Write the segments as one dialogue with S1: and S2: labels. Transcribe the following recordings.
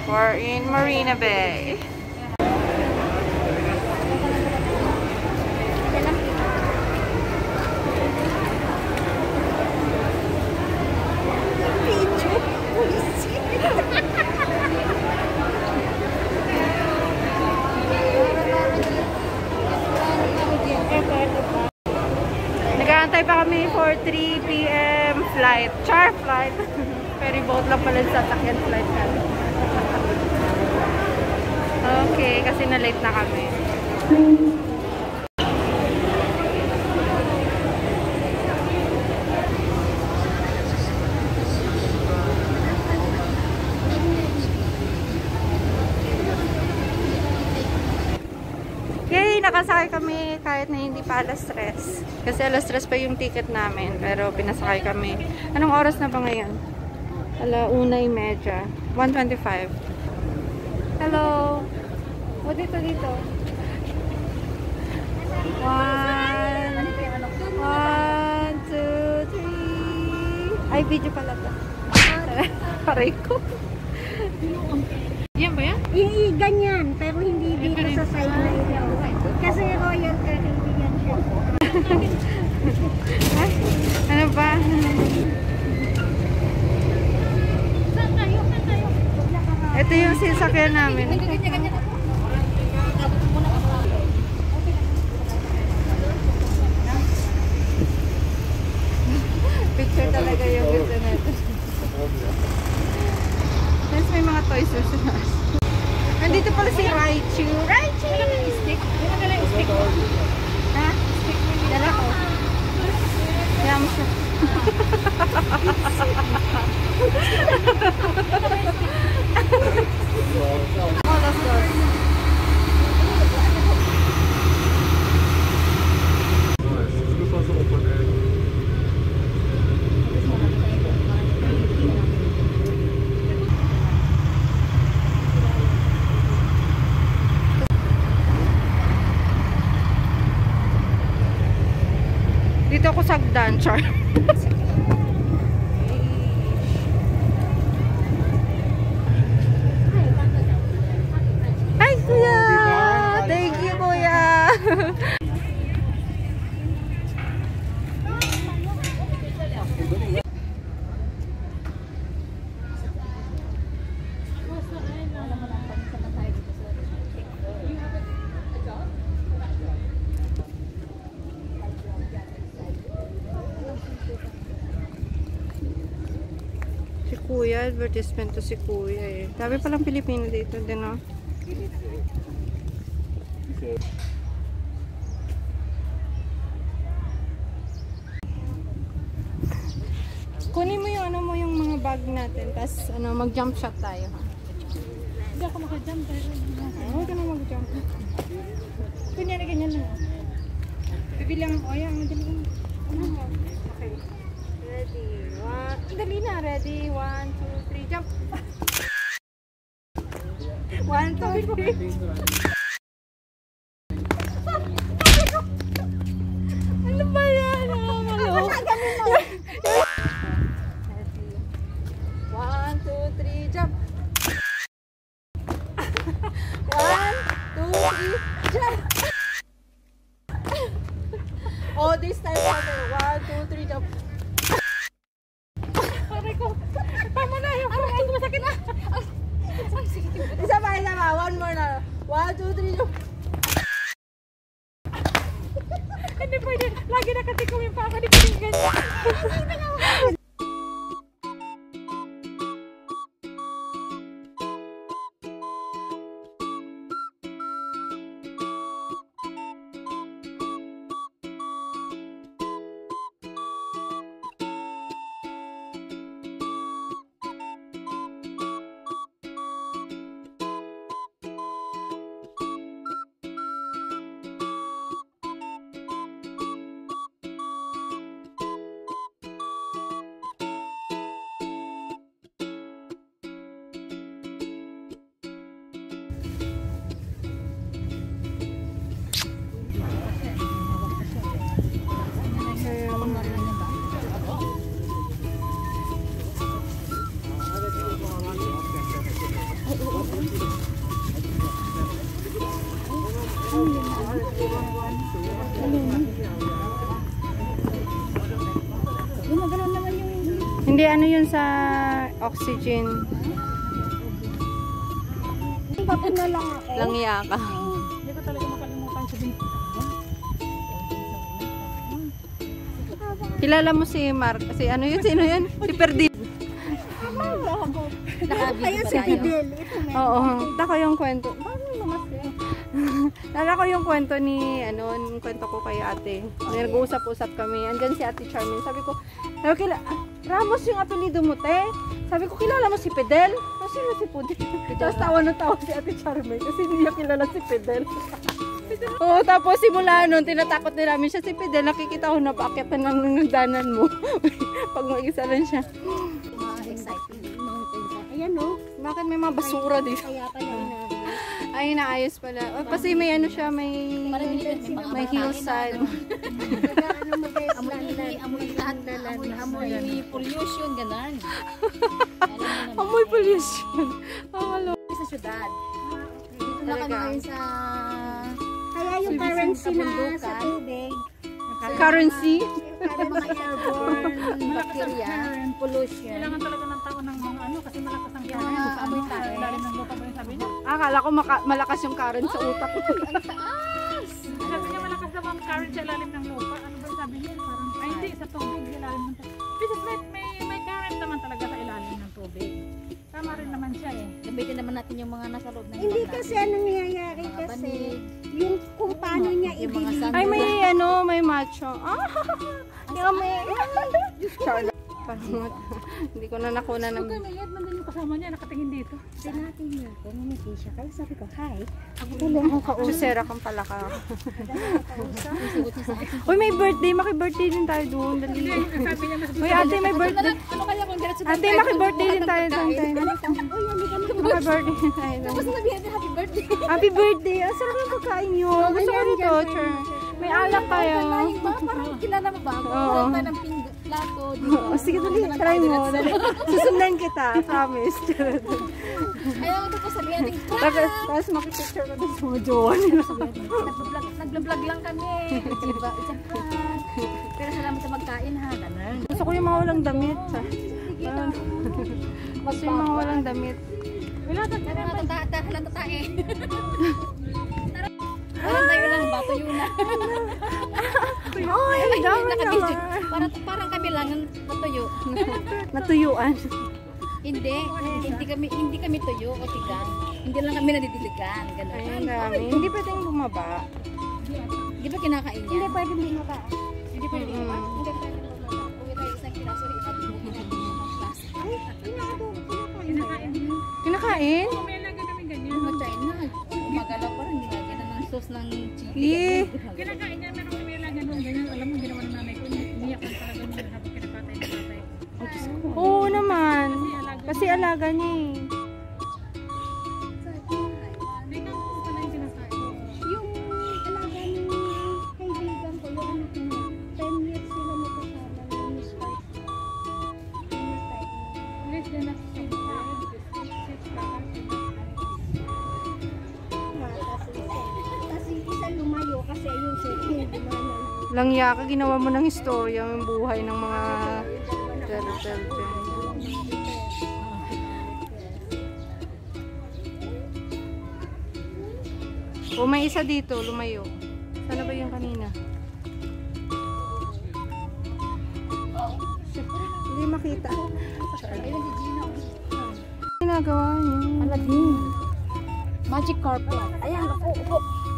S1: We're in Marina Bay. Nag-aantay pa kami for 3 PM flight. Char flight. Ferry boat lang pala sa sasakyan flight natin. Okay, kasi na-late na kami. Yay! Nakasakay kami kahit na hindi pa alas 3. Kasi alas 3 pa yung ticket namin. Pero pinasakay kami. Anong oras na ba ngayon? 1:30. 1:25. Hello! O, dito. 1, 2, 3. Ay, video pala to. Paray ko. Yan ba yan?
S2: Ganyan, pero hindi dito sa side na ito. Kasi Royal Caribbean siya.
S1: Ay, ano ba? Ito yung sasakyan namin. Picture talaga yung gusto natin. Tapos may mga toys na. Nandito pala si Raichu. Raichu! Wala kang stick? Wala ka lang stick mo? Ha? Stick mo? Dala ko. Kaya mo siya. Oh, that's good. Dito ako sagdan, char. Ay, kuya! Thank you, kuya! Si kuya, advertisement to si kuya eh. Sabi palang Pilipino dito din, no? Kunin mo yung ano mo, yung mga bag natin. Tapos ano, mag-jump shot tayo. Hindi ako maka-jump pero huwag ka na mag-jump. Kunyari ganyan lang. Bibilang ko, ayan, madali lang. Okay. Ready. Dali na. Ready. 1, 2, 3, jump. 1, 2, 3. Ano ba yan? Nakakalo. Ready. 1, 2, 3, jump. 1, 2, 3, jump. Oh, this time harder. 1, 2, 3, jump. Pare ko. Tama na yung parang ito masakit na. Isa pa. One more na. 1, 2, 3, jump. Hindi pwede. Lagi nakatikom yung paka. Hindi pwede ganyan.
S2: Gumagano'n naman yung...
S1: Hindi, ano yun sa oxygen.
S2: Papo na lang ako.
S1: Langya ka.
S3: Hindi ko talaga makalimutan sabihin.
S1: Kilala mo si Mark? Kasi ano yun? Sino yun? Si Perdi.
S2: Kaya si Fidel. Ito meron.
S1: Oo. Dako yung kwento. Paano naman siya? Lala ko yung kwento ni, yung kwento ko kay ate. Nag-uusap-usap kami. Andyan si ate Charmin. Sabi ko, Ramos yung apelido mo, te. Sabi ko, kilala mo si Fidel? Oh, sino si Fidel? Tapos tawa na tawa si ate Charmin kasi hindi niya kilala si Fidel. Oo, tapos simula nun, tinatakot na namin siya si Fidel. Nakikita ko na bakit ng nagdanan mo. Pag mag-isa lang siya.
S2: Exciting. Ayan o.
S1: Bakit may mga basura dito?
S2: Kaya pala na.
S1: Ay, naayos pala. Oh, kasi may ano siya, may hillside.
S3: Amoy pollution, ganan.
S1: Amoy pollution. Hello.
S3: Sa syudad. Dito na kami
S1: Talaga.
S3: ngayon sa...
S2: Kaya yung currency na sa tubig.
S1: Currency?
S2: Para mga airborne.
S3: Bacteria, pollution.
S4: Kailangan talaga ng tao ng mga ano kasi malakas ang
S3: Yung
S4: kanin.
S3: mga
S4: Sa
S3: amoy
S4: ano,
S3: tayo.
S4: sa ilalim ng lupa ba yung sabi niya?
S1: Akala ko malakas yung current sa utak ko.
S4: Sabi niya malakas daw ang current sa ilalim ng lupa. Ano ba yung sabi niya? Parang, ay hindi, sa tubig, ilalim ng tubig. Because may current naman talaga sa ilalim ng tubig. Tama rin naman siya eh.
S3: Gamitin naman natin yung mga nasa loob ng
S2: Hindi
S3: ibang
S2: kasi
S3: natin.
S2: anong nangyayari
S3: Mga
S2: kasi
S3: banig.
S2: yung kung paano niya
S3: Yung mga
S2: i-deliver.
S3: sandal.
S1: Ay, may macho. Yummy. Charlotte. Parang, hindi ko na nakuna ng...
S4: Okay, may head man din yung kasama niya, nakatingin dito.
S2: Sinabi niya ako, ngumiti siya. Kaya sabi ko, hi.
S1: Susera kang pala ka. Uy, may birthday. Maki-birthday din tayo doon. Dali.
S4: Sabi niya, mas
S1: Uy, ate, may birthday.
S3: Ano kaya kung diretso
S1: Ate, maki-birthday din tayo doon. Maki-birthday din tayo doon.
S3: Tapos sabihin natin happy birthday.
S1: Happy birthday! Ang sarap ng pagkain nyo. Gusto ko nito, Char. May alak kayo.
S3: Parang kilala mo ba?
S1: Oo.
S3: Parang tayo ng plato dito.
S1: O, sige, dali. Try mo. Dali. Susundan kita. Promise.
S3: Ayaw mo ito po sabihin natin.
S1: Tapos makipicture ko doon sa mga jowa nila.
S3: Nagla-vlog lang kami. Diba? It's a prank. Pero salamat sa magkain ha. Ganun.
S1: Gusto ko yung mga walang damit. Char. Gusto yung mga walang damit.
S3: Wala lang tatae. Parang tayo lang, bato yun na.
S1: Ay, ang dami
S3: Nakabidyo.
S1: naman.
S3: Parang kami lang ang natuyo.
S1: Natuyuan.
S3: Hindi kami tuyo o tigan. Hindi lang kami nadidiligan. Ganun.
S1: Ay, ang dami. Hindi pwedeng bumaba.
S3: Di ba kinakain niya?
S2: Hindi pwede bumaba.
S3: Hindi pwede
S1: Mm.
S3: ba? Hindi pwede bumaba. Uwi tayo isang kiraso, itabi mo ng class.
S2: Ay, kinakain ba yan?
S1: Kinakain?
S4: may lagay namin ganyan.
S3: Yung mga China, gumagalaw pa rin. Nilagyan na ng sauce ng chicken.
S1: Yeah.
S4: Kinakain niya, meron kami lagay nun ganyan. Alam mo, ginawa ng nanay ko. Niyak lang talaga niya habang kinapatay ng tatay.
S1: Oo naman. Kasi alaga niya eh.
S4: Hindi ka kung pala yung kinakain.
S2: Yung alaga ng kaibigan ko, yung anak niya, 10 years sila magkasama ng Miss White.
S4: Less than a
S2: Kasi isa lumayo kasi yung second gumanan.
S1: Langya ka, ginawa mo ng istorya yung buhay ng mga turtle. O may isa dito, lumayo. Sana ba yung kanina? Hindi makita.
S3: Ayun si Gina.
S1: Ginagawa niyo.
S3: Aladdin. Magic carpet. Ayan, upo.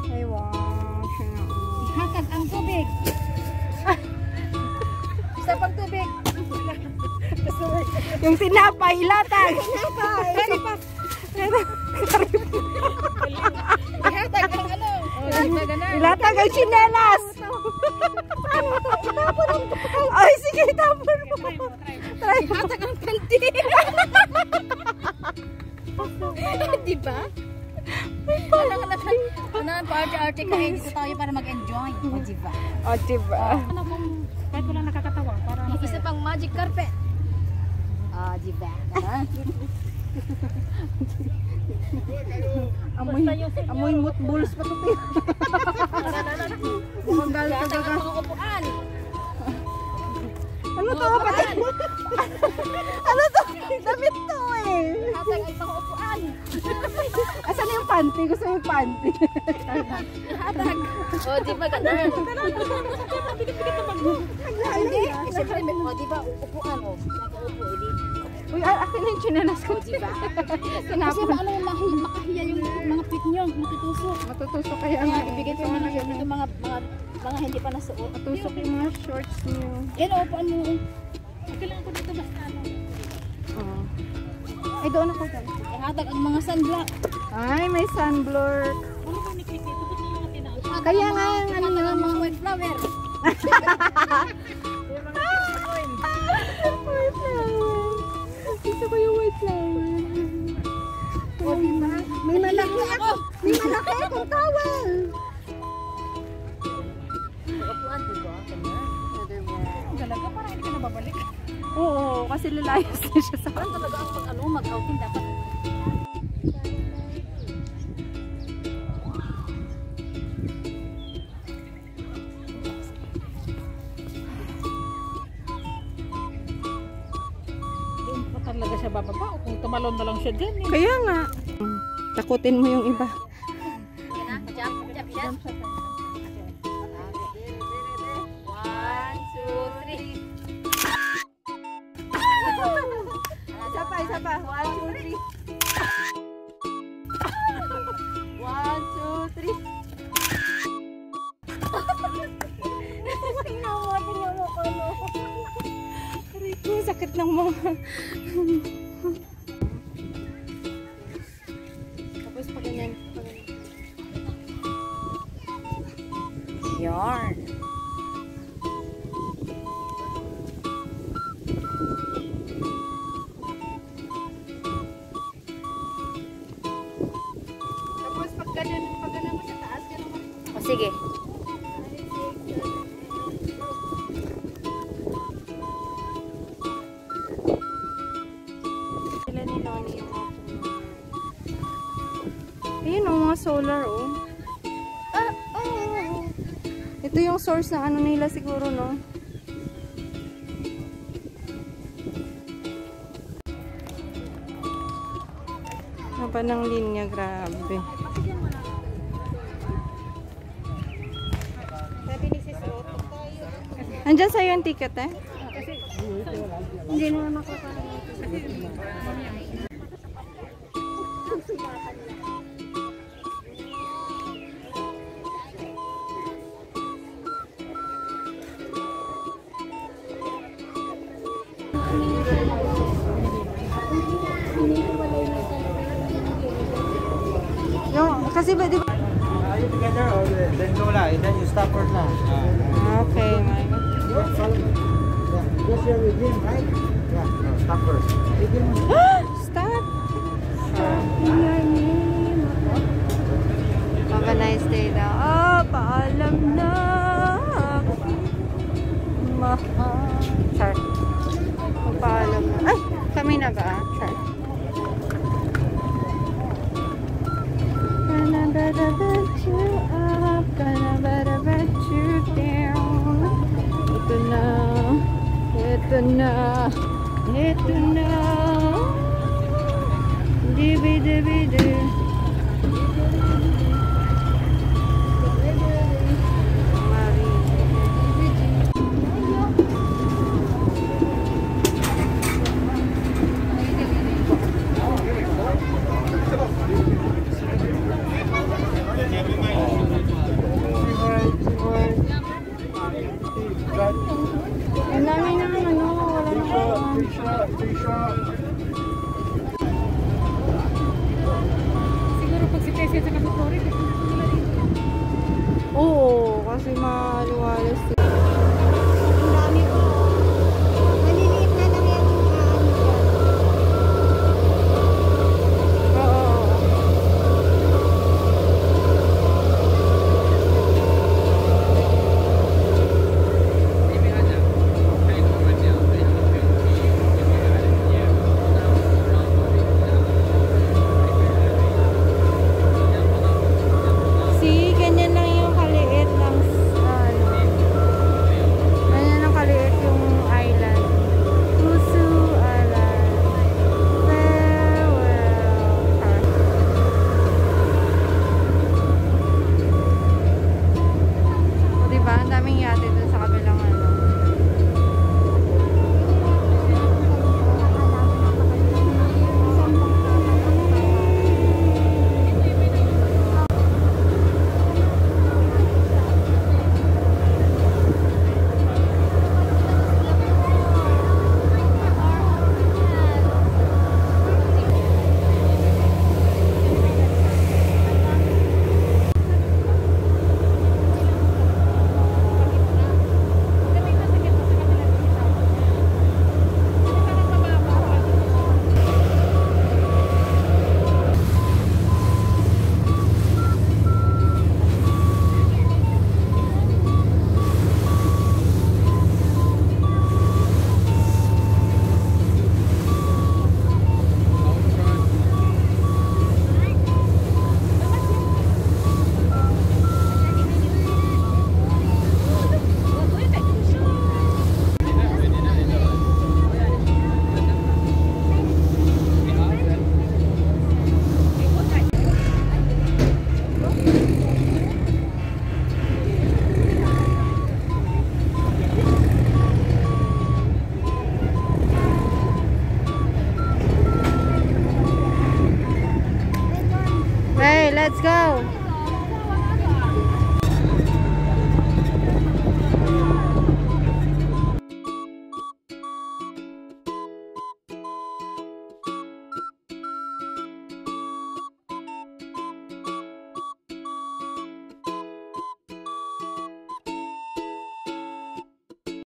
S1: Ay, wow. Siya na.
S3: Hatag ang tubig. Isa pang tubig.
S1: Yung tinapay, latag!
S3: Ihatag ang ano. O, di ba ganun?
S1: Ilatag ang chinelas! Ay, sige, tapon mo. Try mo.
S3: Ihatag ang panty. Di ba? Wala ka naman. Ano, party-arty ka eh. Dito tayo para mag-enjoy. O, di ba?
S1: O, diba?
S4: Ano kung kahit wala nakakatawa para
S3: Isa pang magic carpet. Ah, di ba?
S1: Amoy mutbuls pa to. Mukhang galit ka
S3: Yata
S1: ka.
S3: ang mga upuan.
S1: Ano to? Pati? Ano to? Damit to eh.
S3: Hatag ay mga upuan.
S1: Asan na yung panty? Gusto mo yung panty?
S3: Hatag. O, di ba ganun? Hindi. Siyempre, o, di ba, upuan, o. Nakaupo, di.
S1: Uy, akin na yung chinelas ko.
S3: Di ba? Kasi
S1: Tinapon.
S3: paano yung makahiya yung mga pit nyo, matutusok.
S1: Matutusok kaya
S3: Kaya,
S1: nga.
S3: ibigay ko naman ito mga hindi pa nasuot.
S1: Matusok yung mga shorts niyo.
S3: Yan, o, upuan mo.
S4: Kailangan ko dito basta ano.
S1: Oo. Ay, doon ako dyan.
S3: Hatag ang mga sunblock.
S1: Ay, may sunblock.
S4: Ano ba nikikita? Ito na lang tinawag.
S1: Kaya nga yung
S3: Ano na lang mga white flower.
S1: white flower. Gusto ko yung white flower.
S3: O, di ba?
S1: May malaki ako. May malaki akong towel.
S3: Upuan, di ba?
S4: Talaga, parang hindi ka na babalik.
S1: Oo, kasi lalayas na siya sa
S3: Parang talaga ang pag-ano, mag-outing dapat.
S4: Doon pa talaga siya bababa. O kung tumalon na lang siya dyan eh.
S1: Kaya nga. Takutin mo yung iba.
S3: Yan na, jump, jump, jump. 1, 2, 3.
S1: Isa pa. 1, 2, 3. 1, 2, 3.
S3: Tingnan mo ko, no.
S1: Aray ko, sakit ng mga. Tapos pa ganyan.
S3: Yarn.
S1: Tapos pag ganyan mo sa taas, ganun mo.
S3: O, sige.
S1: Sila ni Noni yung mga puno. Ayun o, mga solar o. Ito yung source ng ano nila siguro, no? Ano pa ng linya, grabe. Andyan sa'yo yung ticket eh?
S2: Hindi na makakain.
S1: Yung, kasi ba, di ba?
S5: Are you together or then go la, and then you stop first la.
S1: Okay, my God.
S5: Just here with him, right? Yeah, no, stop first. With him.
S1: Stop! Have a nice day daw. Oh, paalam na aking mahal. Char. Paalam na. Ay, kami na ba? Char. Gonna better bet you up, gonna better bet you down. Ito na, ito na, ito na. Dibi dibi di.